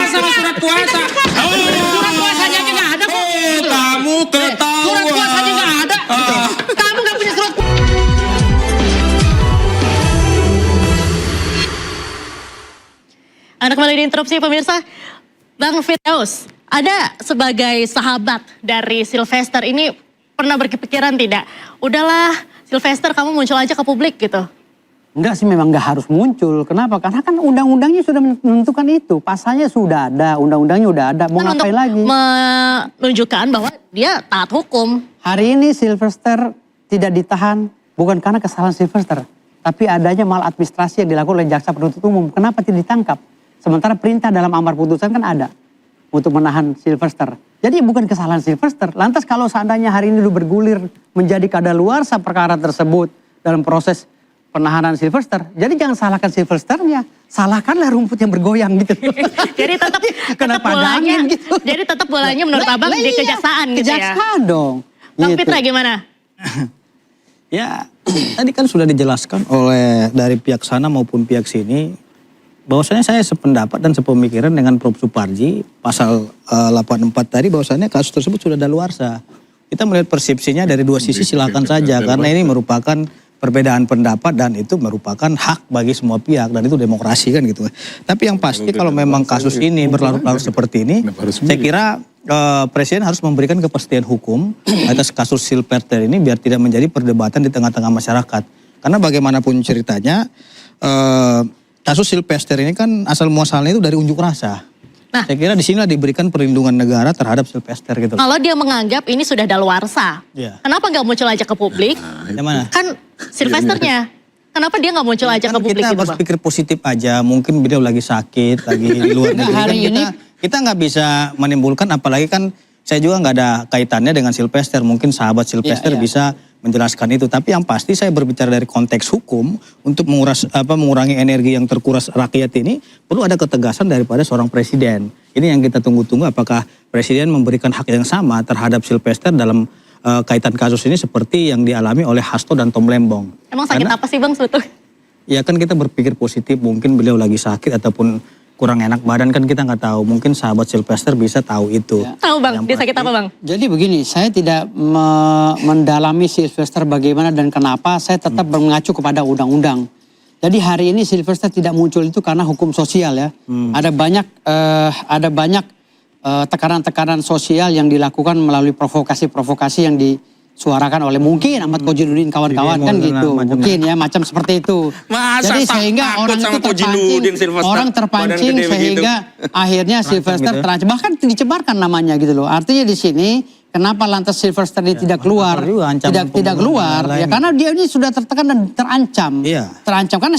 masalah surat kuasa. Surat kuasanya aja nggak ada kok. Kamu ketahuan. Surat kuasanya nggak ada. Kamu nggak punya surat kuasa. Anda kembali diinterupsi pemirsa. Bang Firdaus, ada sebagai sahabat dari Sylvester ini pernah berpikiran tidak? Udahlah Sylvester kamu muncul aja ke publik gitu. Enggak sih, memang nggak harus muncul. Kenapa? Karena kan undang-undangnya sudah menentukan itu. Pasalnya sudah ada, undang-undangnya udah ada. Mau Kan ngapain untuk lagi? menunjukkan bahwa dia taat hukum. Hari ini Sylvester tidak ditahan bukan karena kesalahan Sylvester. Tapi adanya maladministrasi yang dilakukan oleh jaksa penuntut umum. Kenapa tidak ditangkap? Sementara perintah dalam amar putusan kan ada untuk menahan Sylvester. Jadi bukan kesalahan Sylvester. Lantas kalau seandainya hari ini bergulir menjadi kadaluarsa perkara tersebut dalam proses penahanan Sylvester, jadi jangan salahkan Sylvesternya, salahkanlah rumput yang bergoyang gitu. Jadi tetap bolanya, gitu. jadi tetap bolanya menurut abang di kejaksaan gitu ya. Kejaksaan dong. Bang Gitu. Fitra gimana? Ya, tadi kan sudah dijelaskan oleh dari pihak sana maupun pihak sini, bahwasanya saya sependapat dan sepemikiran dengan Prof. Suparji, pasal 84 tadi, bahwasanya kasus tersebut sudah daluarsa. Kita melihat persepsinya dari dua sisi, silakan saja, karena ini merupakan perbedaan pendapat dan itu merupakan hak bagi semua pihak dan itu demokrasi kan gitu. Tapi yang pasti kalau memang kasus ini berlarut-larut seperti ini, saya kira Presiden harus memberikan kepastian hukum atas kasus Sylvester ini biar tidak menjadi perdebatan di tengah-tengah masyarakat. Karena bagaimanapun ceritanya, kasus Sylvester ini kan asal muasalnya itu dari unjuk rasa. Nah, saya kira di sinilah diberikan perlindungan negara terhadap Sylvester gitu. kalau dia menganggap ini sudah daluarsa, Iya. kenapa nggak muncul aja ke publik? Yang mana? Kan Sylvesternya, kenapa dia nggak muncul aja Kan ke publik kita gitu Bang? berpikir positif aja, mungkin beliau lagi sakit, lagi di luar negeri. Hari Kan ini kita nggak bisa menimbulkan, apalagi kan saya juga nggak ada kaitannya dengan Sylvester. Mungkin sahabat Sylvester Iya. bisa menjelaskan itu. Tapi yang pasti saya berbicara dari konteks hukum untuk mengurangi energi yang terkuras rakyat ini perlu ada ketegasan daripada seorang presiden. Ini yang kita tunggu-tunggu, apakah presiden memberikan hak yang sama terhadap Sylvester dalam kaitan kasus ini seperti yang dialami oleh Hasto dan Tom Lembong. Emang sakit Karena- apa sih Bang sebetulnya? Ya kan kita berpikir positif, mungkin beliau lagi sakit ataupun kurang enak badan kan kita nggak tahu. Mungkin sahabat Sylvester bisa tahu itu. Ya. Tahu Bang, Yang dia sakit pasti- apa Bang? Jadi begini, saya tidak mendalami Sylvester bagaimana dan kenapa, saya tetap mengacu kepada undang-undang. Jadi hari ini Sylvester tidak muncul itu karena hukum sosial ya. Ada banyak tekanan-tekanan sosial yang dilakukan melalui provokasi-provokasi yang disuarakan oleh mungkin Ahmad Kojinuddin kawan-kawan kan gitu. Mungkin ya macam seperti itu. Masa Jadi tak sehingga takut orang sama itu Kojinuddin, Sylvester, orang badan terpancing gede sehingga akhirnya Sylvester gitu. terancam. Bahkan dicebarkan namanya gitu loh. Artinya di sini kenapa lantas Sylvester ini tidak keluar, juga ancaman tidak keluar, pembunuhan ya lain. karena dia ini sudah tertekan dan terancam. Iya. Terancam karena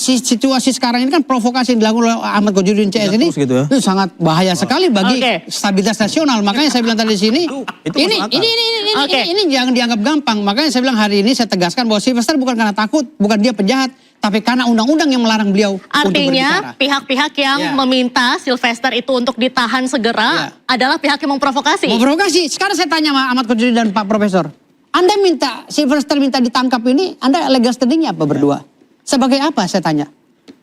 situasi sekarang ini kan provokasi yang dilakukan oleh Ahmad Kojinuddin CS ini terus gitu ya. itu sangat bahaya sekali bagi Oke. stabilitas nasional. Makanya saya bilang tadi di sini, itu ini masuk akal. Oke. ini jangan dianggap gampang. Makanya saya bilang hari ini saya tegaskan bahwa Sylvester bukan karena takut, bukan dia penjahat, tapi karena undang-undang yang melarang beliau untuk Artinya berbicara. pihak-pihak yang Ya. meminta Sylvester itu untuk ditahan segera Ya. adalah pihak yang memprovokasi. Mau provokasi. Sekarang saya tanya sama Ahmad Kojinuddin dan Pak Profesor. Anda minta, Sylvester minta ditangkap ini, Anda legal standingnya apa berdua? Sebagai apa saya tanya?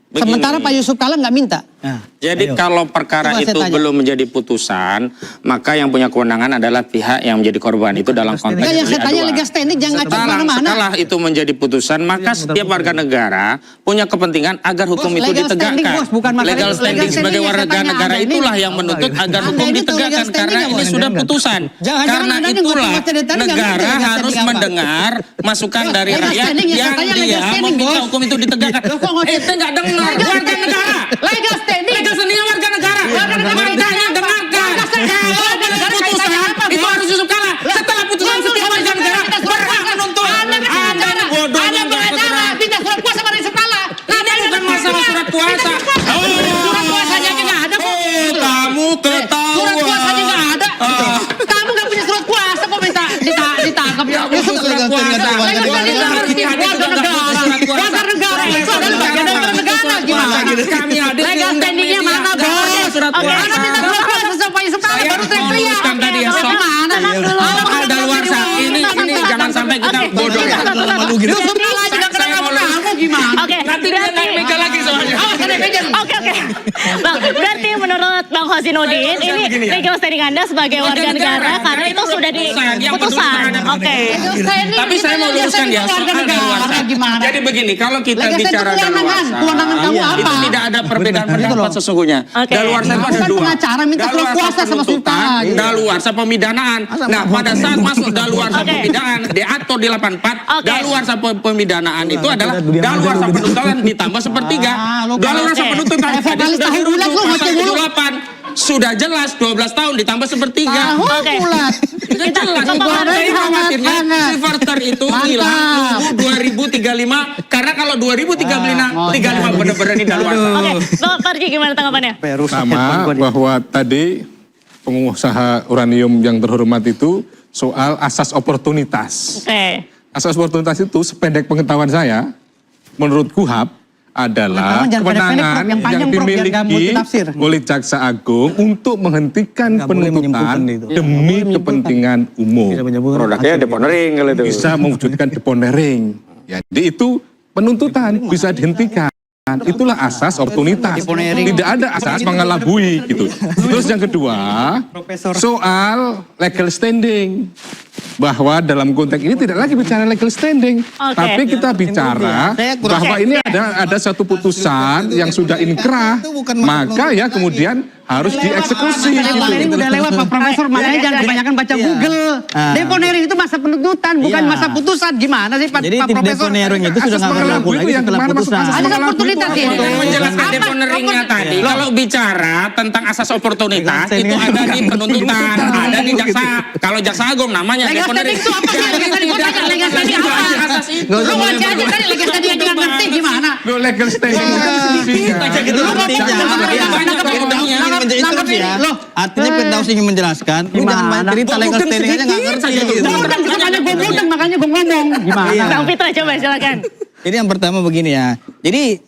Begini. Sementara Pak Yusuf Kala nggak minta. Nah, Jadi ayo. kalau perkara Coba saya itu tanya. belum menjadi putusan, maka yang punya kewenangan adalah pihak yang menjadi korban. Itu dalam konteks Enggak, yang saya delik tanya aduan. legal standing jangan ngacung Setelah kemana-mana. itu menjadi putusan, maka setiap warga negara punya kepentingan agar hukum Bos, itu legal ditegakkan. standing, bos, bukan masalah Legal itu. standing Legal sebagai standing yang warga saya tanya, negara Anda ini- itulah yang menuntut agar Anda hukum ini tuh ditegakkan legal standing karena nggak, ini bos? sudah putusan. Jangan-jangan Karena Anda ini itulah ngomong dari tadi nggak ngerti negara legal harus standing apa. mendengar masukan dari legal rakyat standing yang saya yang tanya legal dia standing, meminta bos. hukum itu ditegakkan. Loh, kok nggak- Itu nggak dengar Legal warga standing. negara. Legal standing. Legal standing warga negara. Makanya dengarkan. Kalau ada putusan itu harus Yusuf Kala. Setelah putusan setiap warga negara berhak menuntut. Anda ini bodohnya minta surat kuasa pada Yusuf Kala. Ini bukan masalah surat kuasa. Surat kuasanya aja nggak ada kok. Kamu ketahuan. Surat kuasanya nggak ada. Kamu nggak punya surat kuasa kok minta ditangkap ya. Itu surat kuasa. Warga negara. Kita juga nggak butuh surat kuasa. Warga negara itu adalah bagian dari negara. Gimana? Kami hadir Legal diundang standingnya media. mana, Nggak bos? ada surat Oke, kuasa. Anda minta surat kuasa sampai Yusuf Kala Saya baru teriak. meluruskan tadi ya, Sob. Gimana? Soal daluarsa ini jangan sampai kita Oke. bodoh ya. Yusuf Kala aja nggak Saya mau kenapa kamu gimana? Oke, Nanti dia naik meja lagi soalnya. Awas ada meja. Oke. Bang, berarti menurut Bang Pak Zinudin, ini legal standing Anda sebagai warga negara karena itu sudah di putusan. Oke. Tapi saya mau luruskan ya soal daluarsa. Jadi begini, kalau kita bicara daluarsa, kewenangan kamu apa? itu tidak ada perbedaan pendapat sesungguhnya. Oke. Daluarsa itu ada Bukan dua. pengacara minta surat kuasa sama sultan. Daluarsa pemidanaan. Nah, pada saat masuk daluarsa Oke. pemidanaan diatur di 84, Oke. daluarsa pemidanaan itu adalah daluarsa penuntutan ditambah sepertiga. Daluarsa Oke. penuntutan tadi Vokalis sudah tahu bulat lu, dirujuk ngoceh pasal mulu. 78. Sudah jelas 12 tahun ditambah sepertiga. Oke. Bulat. Itu jelas. Bapak Saya khawatirnya hangat. Silverster itu Mantap. hilang nunggu 2035 karena kalau 2035 bener-bener ini daluarsa. Oke, Bapak Parji gimana tanggapannya? Sama bahwa tadi pengusaha uranium yang terhormat itu soal asas oportunitas. Oke. Asas oportunitas itu sependek pengetahuan saya, menurut KUHAP adalah Pengetahuan jangan pendek-pendek, kewenangan Prof, yang panjang, yang Prof, biar nggak dimiliki multitafsir. oleh Jaksa Agung untuk menghentikan Nggak boleh penuntutan menyimpulkan itu. demi kepentingan umum. Bisa menyebut Produknya deponering kalau itu. Bisa mewujudkan deponering. Jadi itu penuntutan bisa dihentikan. Itulah asas oportunitas. Tidak ada asas mengelabui gitu. Terus yang kedua, soal legal standing. Bahwa dalam konteks ini tidak lagi bicara legal standing, Oke. tapi kita bicara bahwa ini ada satu putusan yang sudah inkrah, maka ya kemudian harus dieksekusi. Deponering udah lewat Pak Profesor, makanya jangan kebanyakan baca Google. Deponering itu masa penuntutan, bukan Iya. masa putusan. Gimana sih Pak Jadi Pak tim Profesor? deponering itu sudah Asas nggak berlaku mengelabui lagi itu yang setelah kemana masuk putusan. asas Ada mengelabui oportunitas itu ya? apa? Menjelaskan deponeringnya tadi, kalau bicara tentang asas oportunitas itu ada di penuntutan, ada di jaksa. Kalau jaksa agung namanya Legal deponering. standing itu apa sih? Legal standing, gua tanya, legal standing apa? Asas itu. Lu baca aja tadi legal standing aja nggak ngerti gimana? Lo legal standing itu kan sedikit Baca gitu artinya. Loh, Artinya Firdaus ingin menjelaskan, lu jangan banyak cerita legal standing aja nggak ngerti gitu. Mudeng, makanya gue mudeng, makanya gue ngomong. Gimana? Bang Fitra coba silakan. Jadi yang pertama begini ya. Jadi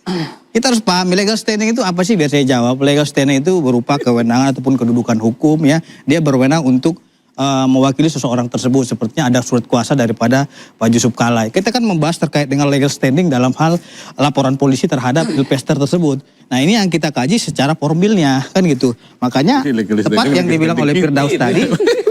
kita harus paham legal standing itu apa sih, biar saya jawab. Legal standing itu berupa kewenangan ataupun kedudukan hukum ya. Dia berwenang untuk mewakili seseorang tersebut. Sepertinya ada surat kuasa daripada Pak Yusuf Kala. Kita kan membahas terkait dengan legal standing dalam hal laporan polisi terhadap Silvester tersebut. Nah ini yang kita kaji secara formilnya kan gitu. Makanya Ini legal tepat standing yang dibilang oleh Firdaus tadi.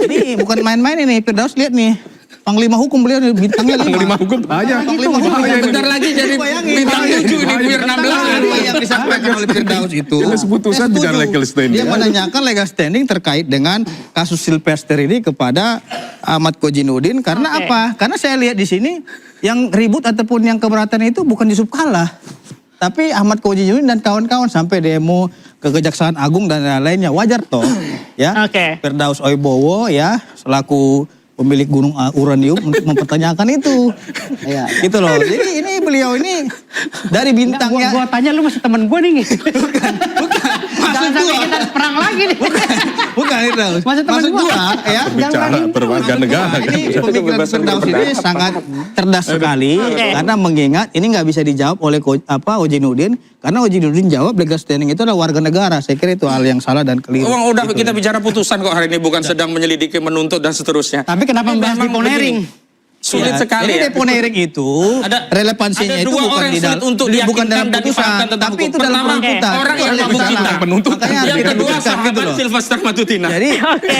Ini bukan main-main ini. Firdaus lihat nih. Panglima hukum beliau bintangnya 5. Panglima hukum banyak. Panglima hukum banyak. Bentar lagi jadi bintang 7 di Buir 16. Yang disampaikan oleh Firdaus itu. Jelas putusan saya bicara setuju. legal standing. Dia menanyakan legal standing terkait dengan kasus Silvester ini kepada Ahmad Kozinudin. Karena Oke. apa? Karena saya lihat di sini yang ribut ataupun yang keberatan itu bukan Yusuf Kala. Tapi Ahmad Kozinudin dan kawan-kawan sampai demo ke Kejaksaan Agung dan lain-lainnya. Wajar toh ya. Oke. Firdaus Oibowo ya selaku pemilik gunung uranium untuk mempertanyakan itu. Ya, gitu loh. Jadi ini beliau ini dari bintangnya. Gue tanya lu masih temen gue nih. Jangan sampai gua. kita perang lagi nih. Bukan itu. Maksud teman Maksud gua. gua ya. Bicara berwarga negara. Ini pemikiran Firdaus ini sangat cerdas sekali karena mengingat ini nggak bisa dijawab oleh Kozinudin karena Kozinudin jawab legal standing itu adalah warga negara. Saya kira itu hal yang salah dan keliru. Udah kita bicara putusan kok hari ini, bukan sedang menyelidiki, menuntut dan seterusnya. Tapi kenapa Ini membahas memang deponering? begini. Sulit Ya, sekali jadi ya. deponering itu relevansinya ada itu dua bukan orang di sulit dalam untuk bukan dalam diyakinkan dan putusan, difahamkan tentang tapi hukum. itu dalam Pertama, tuntutan. orang yang Itu mabuk salah. cinta. Penuntutan. Makanya harus Yang kedua didudukkan gitu sahabat loh. Sylvester Matutina. Jadi Oke.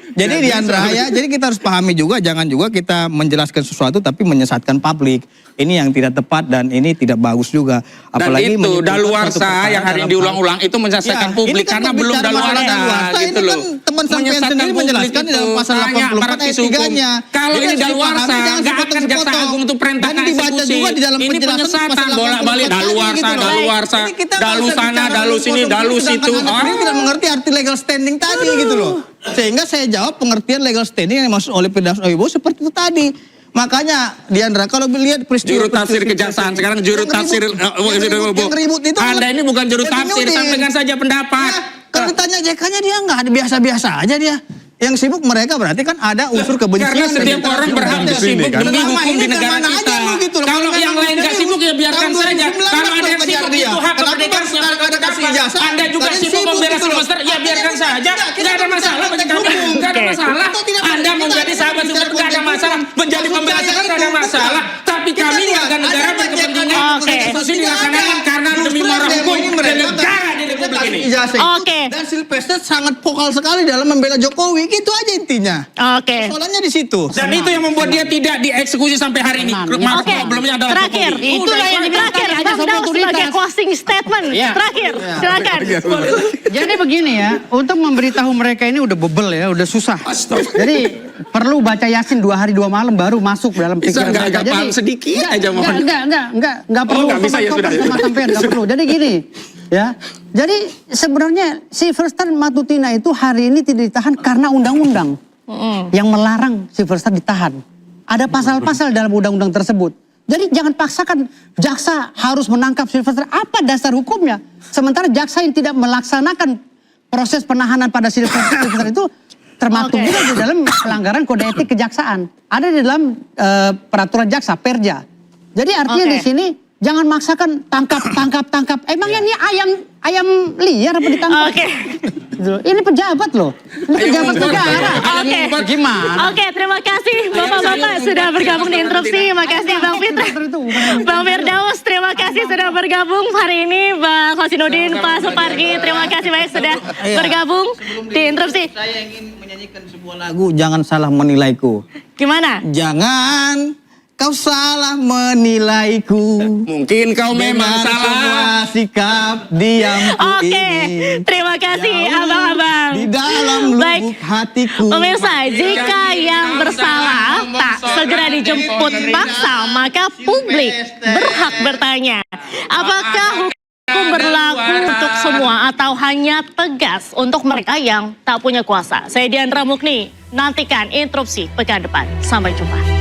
Jadi Diandra ya, jadi kita harus pahami juga, jangan juga kita menjelaskan sesuatu tapi menyesatkan publik. Ini yang tidak tepat dan ini tidak bagus juga. Dan itu menyebutkan daluarsa suatu perkara yang hari dalam ini diulang-ulang itu menyesatkan Ya, publik ini kan karena belum berbicara masalah daluarsa daluarsa. gitu Ini loh. kan teman sampean Menyesatkan sendiri publik menjelaskan di dalam itu. pasal Tanya 84 para ayat hukum. 3-nya. Kalau Jadi ini harus daluarsa, dipahami, jangan nggak akan sepotong-sepotong. Jaksa Agung untuk perintahkan Dan dibaca eksekusi. juga di dalam Ini penjelasan penyesatan, pasal 84 bolak-balik tadi daluarsa, gitu loh. daluarsa, Jadi kita dalu nggak usah sana, bicara dalu sini, potong-potong, dalu sedangkan situ. Anda sendiri tidak mengerti arti legal standing tadi gitu loh. Sehingga saya jawab pengertian legal standing yang dimaksud oleh Firdaus Oibowo seperti itu tadi. Makanya Diandra kalau melihat peristiwa Juru tafsir kejaksaan sekarang juru tafsir yang ribut itu Anda ini bukan juru tafsir, sampaikan saja pendapat. Kalau ditanya JK-nya dia nggak ada biasa-biasa aja dia. Yang sibuk mereka berarti kan ada unsur kebencian. Karena setiap dan orang berhak di sini, sibuk kan? demi Selama hukum ini di negara kemana kita. aja lu gitu loh. Kalau Kalau yang memang lain gak serius, sibuk ya biarkan tahun saja. 2019 Kalau ada yang kejar sibuk dia. itu hak Kenapa kemerdekaan pas siapa ada kasih ijazah? Anda juga Kalian sibuk membela gitu loh. Silvester, ya biarkan saja. Kita Gak ada masalah bagi kami. Gak ada Oke. masalah. Anda menjadi sahabat Silvester gak ada masalah. Menjadi pembela Silvester gak ada masalah. Tapi kami warga negara berkepentingan Oke. eksekusi dilaksanakan karena demi moral hukum dan negara di Republik ini. biasa itu. Oke. Dan Sylvester sangat vokal sekali dalam membela Jokowi. Gitu aja intinya. Oke. Soalnya di situ. Dan itu yang membuat dia tidak dieksekusi sampai hari ini. Tenang, Oke, Problemnya adalah terakhir. Jokowi. Itulah yang dibilang Terakhir, tadi, ada Bang Daus sebagai otoritas. closing statement. Iya. Terakhir, silakan. Jadi begini ya, untuk memberitahu mereka ini udah bebel ya, udah susah. Jadi perlu baca Yasin 2 hari 2 malam baru masuk dalam Bisa pikiran nggak mereka. agak paham sedikit aja mohon. Enggak perlu. nggak bisa, ya sudah, ya sudah. Sampean, nggak perlu. Jadi gini, ya. Jadi sebenarnya Sylvester Matutina itu hari ini tidak ditahan karena undang-undang yang melarang Sylvester ditahan. Ada pasal-pasal dalam undang-undang tersebut. Jadi jangan paksakan jaksa harus menangkap Sylvester. Apa dasar hukumnya? Sementara jaksa yang tidak melaksanakan proses penahanan pada Sylvester itu termasuk Oke. juga di dalam pelanggaran kode etik kejaksaan. Ada di dalam peraturan jaksa, Perja. Jadi artinya Oke. di sini jangan maksakan tangkap. Emangnya ini ayam liar apa ditangkap? Oke. Gitu loh. Ini pejabat loh. Ini pejabat negara. Oke. Gimana? Oke, terima kasih Bapak-bapak sudah bergabung di Interupsi. Terima kasih Bang Fitra. Bang Firdaus, terima kasih sudah bergabung hari ini. Bang Hosinudin, Pak Suparji, terima kasih banyak sudah bergabung di Interupsi. Saya ingin menyanyikan sebuah lagu, Jangan Salah Menilaiku. Gimana? Jangan kau salah menilaiku. Mungkin kau memang Dengan semua salah. sikap diamku Oke, ini. terima kasih Jauh abang-abang. Di dalam Baik. lubuk hatiku. Pemirsa, jika yang bersalah tak segera dijemput paksa, maka publik berhak bertanya, apakah hukum berlaku untuk semua atau hanya tegas untuk mereka yang tak punya kuasa? Saya Diandra Mukni, nantikan Interupsi pekan depan. Sampai jumpa.